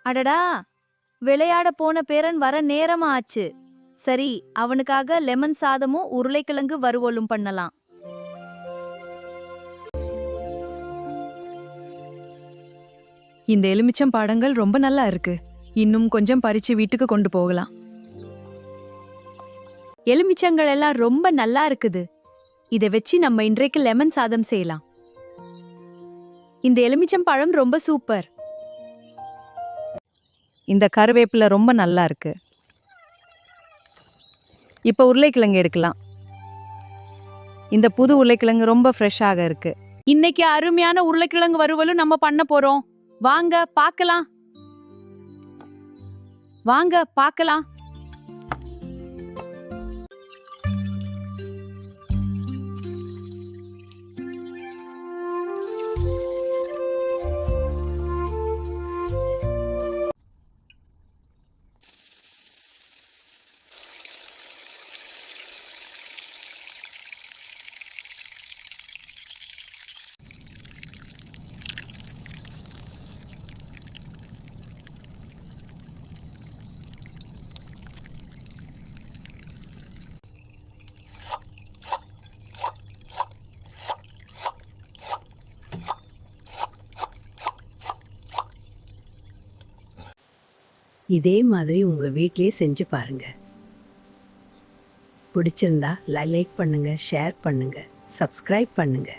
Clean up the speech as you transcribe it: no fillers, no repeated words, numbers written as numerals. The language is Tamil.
அடடா, விளையாட போன பேரன் வர நேரமா ஆச்சு. சரி, அவனுக்காக லெமன் சாதமும் உருளைக்கிழங்கு வறுவலும் பண்ணலாம். இந்த எலுமிச்சம் பழங்கள் ரொம்ப நல்லா இருக்கு. இன்னும் கொஞ்சம் பறிச்சு வீட்டுக்கு கொண்டு போகலாம். எலுமிச்சங்கள் எல்லாம் ரொம்ப நல்லா இருக்குது. இதை வச்சு நம்ம இன்றைக்கு லெமன் சாதம் செய்யலாம். இந்த எலுமிச்சம் பழம் ரொம்ப சூப்பர். இந்த கருவேப்பிலை ரொம்ப நல்லா இருக்கு. இப்போ உருளைக்கிழங்கு எடுக்கலாம். இந்த புது உருளைக்கிழங்கு ரொம்ப ஃப்ரெஷ்ஷாக இருக்கு. இன்னைக்கு அருமையான உருளைக்கிழங்கு வறுவலும் நம்ம பண்ண போறோம். வாங்க பார்க்கலாம். வாங்க பார்க்கலாம். இதே மாதிரி உங்க வீட்லயே செஞ்சு பாருங்க. பிடிச்சிருந்தா லைக் பண்ணுங்க, ஷேர் பண்ணுங்க, சப்ஸ்கிரைப் பண்ணுங்க.